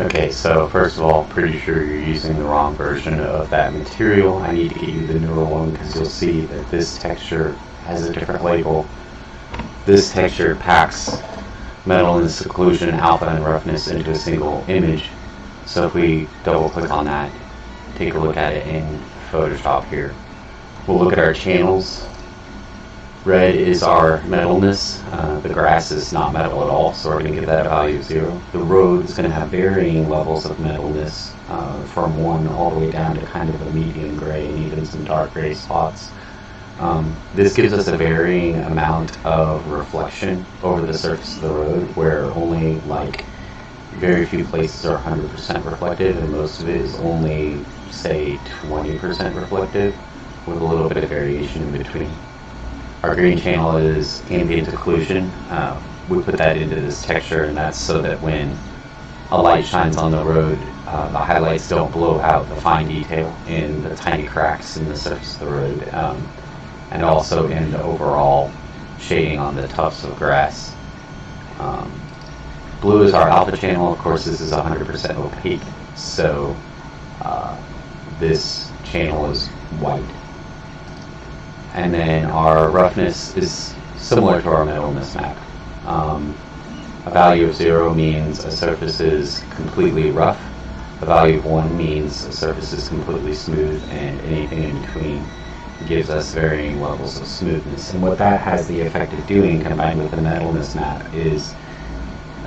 Okay, so first of all, pretty sure you're using the wrong version of that material. I need to get you the newer one because you'll see that this texture has a different label. This texture packs metalness, occlusion, alpha, and roughness into a single image. So if we double click on that, take a look at it in Photoshop here. We'll look at our channels. Red is our metalness. The grass is not metal at all, so we're going to give that value of 0. The road is going to have varying levels of metalness, from 1 all the way down to kind of a medium gray and even some dark gray spots. This gives us a varying amount of reflection over the surface of the road, where only like very few places are 100% reflective, and most of it is only, say, 20% reflective, with a little bit of variation in between. Our green channel is ambient occlusion. We put that into this texture, and that's so that when a light shines on the road, the highlights don't blow out the fine detail in the tiny cracks in the surface of the road, and also in the overall shading on the tufts of grass. Blue is our alpha channel. Of course, this is 100% opaque, so this channel is white. And then our roughness is similar to our metalness map. A value of 0 means a surface is completely rough. A value of 1 means a surface is completely smooth, and anything in between gives us varying levels of smoothness. And what that has the effect of doing, combined with the metalness map, is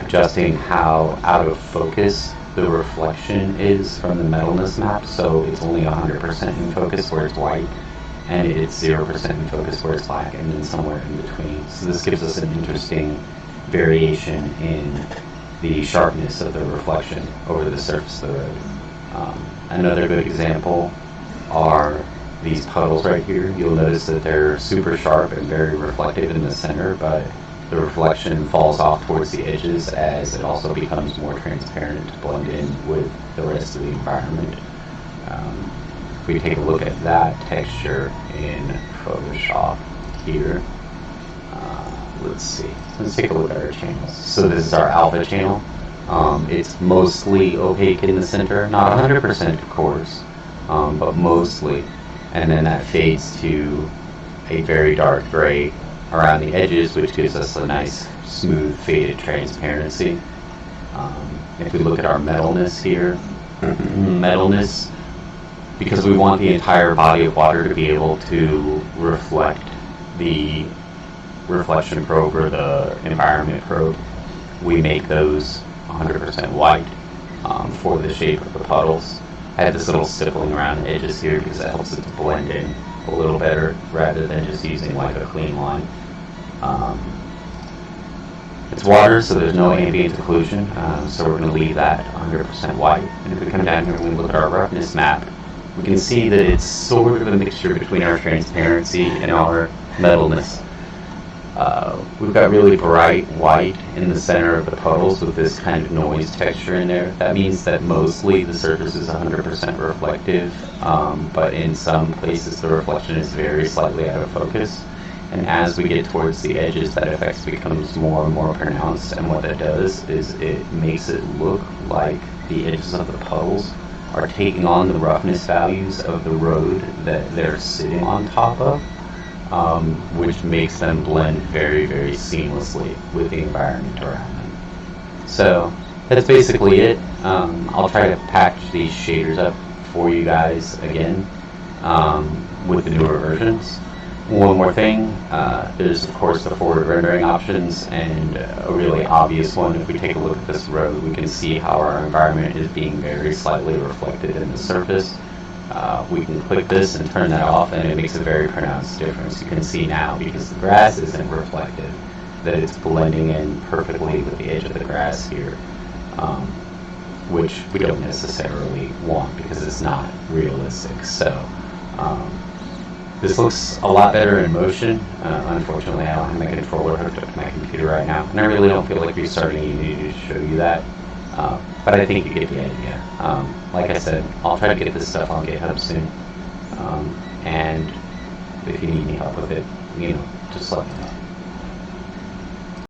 adjusting how out of focus the reflection is from the metalness map. So it's only 100% in focus where it's white, and it's 0% in focus where it's black, and then somewhere in between. So this gives us an interesting variation in the sharpness of the reflection over the surface of the road. Another good example are these puddles right here. You'll notice that they're super sharp and very reflective in the center, but the reflection falls off towards the edges as it also becomes more transparent to blend in with the rest of the environment. If we take a look at that texture in Photoshop here, let's see. Let's take a look at our channels. So this is our alpha channel. It's mostly opaque in the center, not 100% of course, but mostly. And then that fades to a very dark gray around the edges, which gives us a nice smooth faded transparency. If we look at our metalness here, metalness, because we want the entire body of water to be able to reflect the reflection probe or the environment probe, we make those 100% white for the shape of the puddles. I have this little stippling around the edges here because that helps it to blend in a little better rather than just using like a clean line. It's water, so there's no ambient occlusion, so we're going to leave that 100% white. And if we come down here and we look at our roughness map, we can see that it's sort of a mixture between our transparency and our metalness. We've got really bright white in the center of the puddles with this kind of noise texture in there. That means that mostly the surface is 100% reflective, but in some places the reflection is very slightly out of focus. And as we get towards the edges, that effect becomes more and more pronounced, and what that does is it makes it look like the edges of the puddles are taking on the roughness values of the road that they're sitting on top of, which makes them blend very, very seamlessly with the environment around them. So that's basically it. I'll try to package these shaders up for you guys again with the newer versions. One more thing, there's of course the forward rendering options, and a really obvious one. If we take a look at this road, we can see how our environment is being very slightly reflected in the surface. We can click this and turn that off, and it makes a very pronounced difference. You can see now, because the grass isn't reflective, that it's blending in perfectly with the edge of the grass here, which we don't necessarily want because it's not realistic. So this looks a lot better in motion. Unfortunately, I don't have my controller hooked up to my computer right now, and I really don't feel like restarting Unity to show you that. But I think you get the idea. Like I said, I'll try to get this stuff on GitHub soon. And if you need any help with it, just let me know.